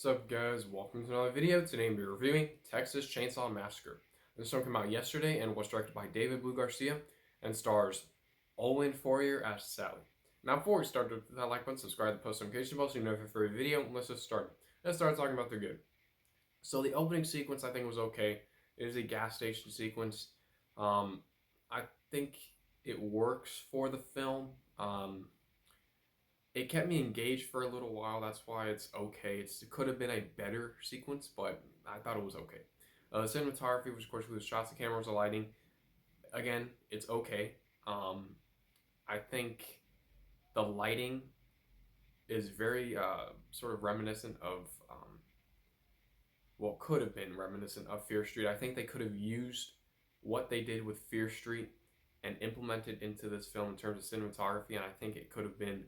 up, guys? Welcome to another video. Today we're reviewing Texas Chainsaw Massacre. This film came out yesterday and was directed by David Blue Garcia and stars Olin Fourier as Sally. Now, before we start, hit that like button, subscribe, the post notification bell so you know if every video. Let's just start. Let's start talking about the good. So the opening sequence I think was okay. It is a gas station sequence. I think it works for the film. It kept me engaged for a little while. That's why it's okay. It could have been a better sequence, but I thought it was okay. The cinematography, which of course includes shots, the cameras, the lighting. Again, it's okay. I think the lighting is very sort of reminiscent of what could have been reminiscent of Fear Street. I think they could have used what they did with Fear Street and implemented into this film in terms of cinematography, and I think it could have been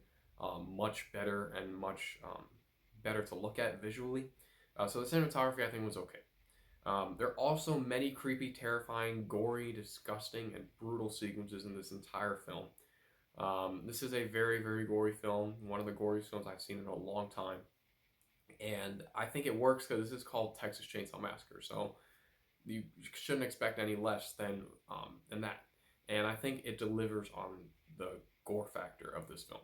much better and much better to look at visually. So the cinematography I think was okay. There are also many creepy, terrifying, gory, disgusting, and brutal sequences in this entire film. This is a very, very gory film, one of the goriest films I've seen in a long time. And I think it works because this is called Texas Chainsaw Massacre, so you shouldn't expect any less than that. And I think it delivers on the gore factor of this film.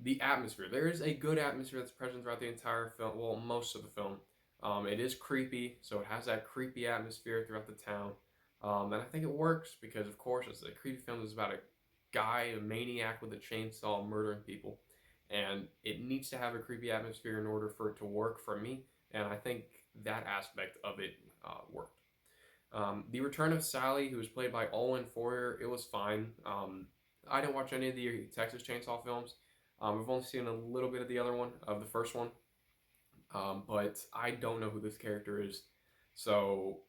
The atmosphere. There is a good atmosphere that's present throughout the entire film, well, most of the film. It is creepy, so it has that creepy atmosphere throughout the town. And I think it works because, of course, it's a creepy film that's about a guy, a maniac with a chainsaw murdering people. And it needs to have a creepy atmosphere in order for it to work for me. And I think that aspect of it worked. The return of Sally, who was played by Olin Fourier, it was fine. I didn't watch any of the Texas Chainsaw films. I've only seen a little bit of the other one, of the first one. But I don't know who this character is. So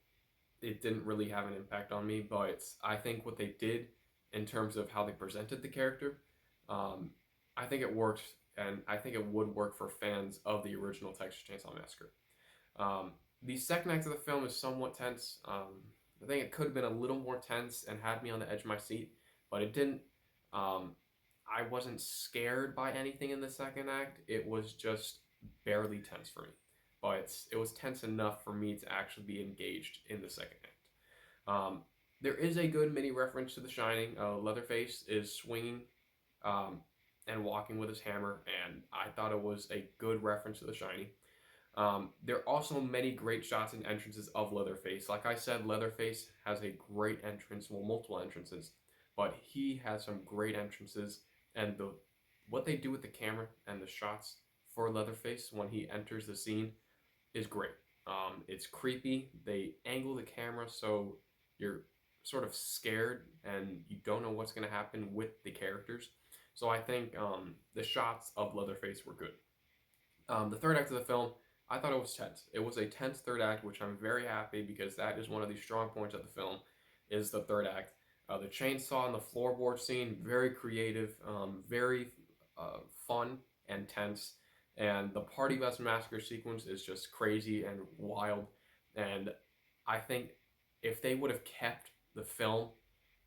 it didn't really have an impact on me. But I think what they did in terms of how they presented the character, I think it worked. And I think it would work for fans of the original Texas Chainsaw Massacre. The second act of the film is somewhat tense. I think it could have been a little more tense and had me on the edge of my seat, but it didn't. I wasn't scared by anything in the second act. It was just barely tense for me, but it was tense enough for me to actually be engaged in the second act. There is a good mini reference to The Shining. Leatherface is swinging and walking with his hammer, and I thought it was a good reference to The Shining. There are also many great shots and entrances of Leatherface. Like I said, Leatherface has a great entrance, well, multiple entrances, but he has some great entrances, and what they do with the camera and the shots for Leatherface when he enters the scene is great. It's creepy. They angle the camera so you're sort of scared and you don't know what's going to happen with the characters. So I think the shots of Leatherface were good. The third act of the film, I thought it was tense. It was a tense third act, which I'm very happy because that is one of the strong points of the film, is the third act. The chainsaw and the floorboard scene, very creative, very fun and tense. And the Party Bus Massacre sequence is just crazy and wild. And I think if they would have kept the film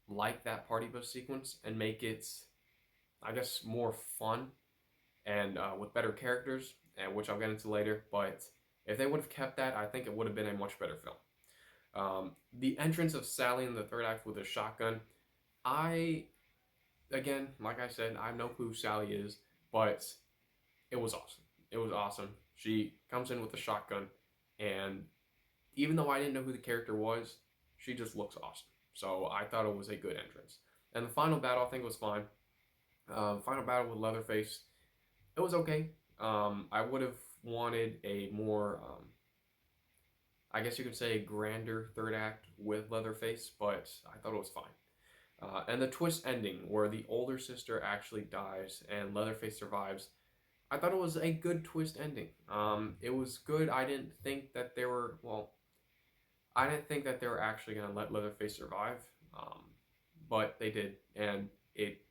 like that Party Bus sequence and make it, I guess, more fun and with better characters, which I'll get into later, but if they would have kept that, I think it would have been a much better film. The entrance of Sally in the third act with a shotgun, again, like I said, I know who Sally is, but it was awesome. It was awesome. She comes in with a shotgun, and even though I didn't know who the character was, she just looks awesome. So I thought it was a good entrance. And the final battle, I think, was fine. Final battle with Leatherface, it was okay. I would have wanted a more, I guess you could say, a grander third act with Leatherface, but I thought it was fine. And the twist ending, where the older sister actually dies and Leatherface survives, I thought it was a good twist ending. It was good. I didn't think that they were, actually going to let Leatherface survive, but they did, and it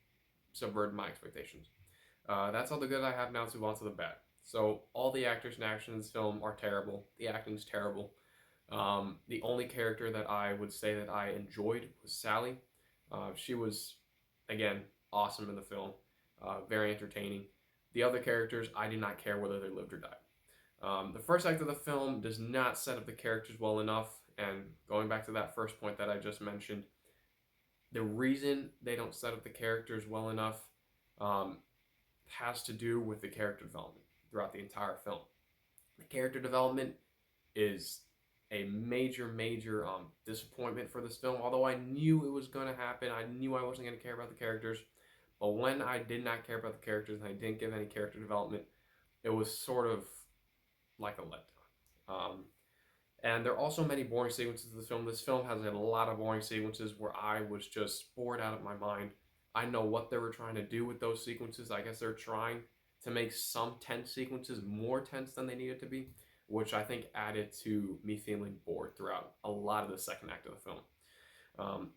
subverted my expectations. That's all the good I have now to move on to the bad. So all the actors and action in this film are terrible. The acting's terrible. The only character that I would say that I enjoyed was Sally. She was, again, awesome in the film. Very entertaining. The other characters, I did not care whether they lived or died. The first act of the film does not set up the characters well enough, and going back to that first point that I just mentioned, the reason they don't set up the characters well enough um, has to do with the character development throughout the entire film. The character development is a major disappointment for this film. Although I knew it was going to happen, I knew I wasn't going to care about the characters. But when I did not care about the characters and I didn't give any character development, it was sort of like a letdown. And there are also many boring sequences in the film. This film has a lot of boring sequences where I was just bored out of my mind. I know what they were trying to do with those sequences. I guess they're trying to make some tense sequences more tense than they needed to be, which I think added to me feeling bored throughout a lot of the second act of the film. Um,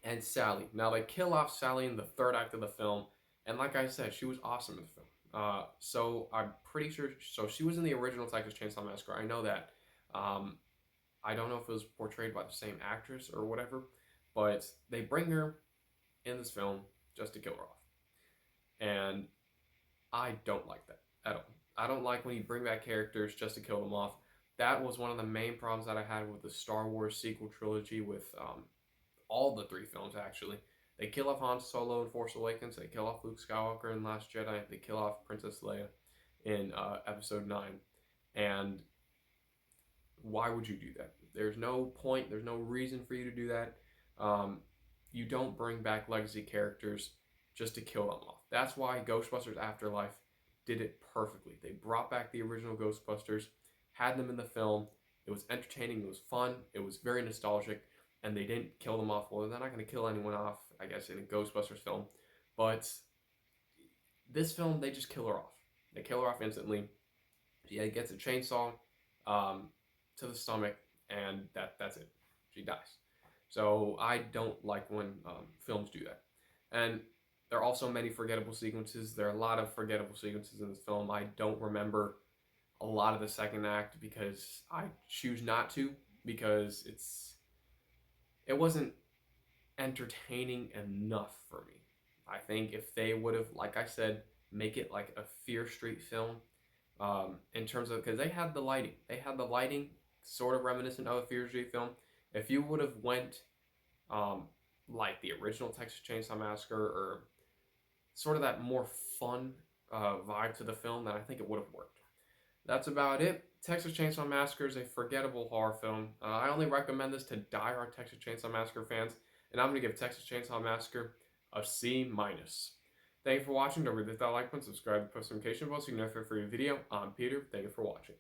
and Sally. Now, they kill off Sally in the third act of the film, and like I said, she was awesome in the film. So I'm pretty sure. So she was in the original Texas Chainsaw Massacre. I know that. Um, I don't know if it was portrayed by the same actress or whatever, but they bring her in this film just to kill her off, and I don't like that at all. I don't like when you bring back characters just to kill them off. That was one of the main problems that I had with the Star Wars sequel trilogy with all the three films actually. They kill off Han Solo in Force Awakens. They kill off Luke Skywalker in Last Jedi. They kill off Princess Leia in Episode 9. And why would you do that? There's no point. There's no reason for you to do that. Um, you don't bring back legacy characters just to kill them off. That's why Ghostbusters Afterlife did it perfectly. They brought back the original Ghostbusters, had them in the film. It was entertaining. It was fun. It was very nostalgic, and they didn't kill them off. Well, they're not going to kill anyone off, I guess, in a Ghostbusters film. But this film, they just kill her off. They kill her off instantly. She gets a chainsaw to the stomach, and that's it. She dies. So I don't like when films do that. And there are also many forgettable sequences. There are a lot of forgettable sequences in this film. I don't remember a lot of the second act because I choose not to, because it wasn't entertaining enough for me. I think if they would have, like I said, make it like a Fear Street film, in terms of, because they had the lighting sort of reminiscent of a Fear Street film. If you would have went um, like the original Texas Chainsaw Massacre, or sort of that more fun vibe to the film, then I think it would have worked. That's about it. Texas Chainsaw Massacre is a forgettable horror film. I only recommend this to die-hard Texas Chainsaw Massacre fans, and I'm going to give Texas Chainsaw Massacre a C minus. Thank you for watching. Don't forget to hit that like button, subscribe, post notification bell so you can know if I have a free video. I'm Peter. Thank you for watching.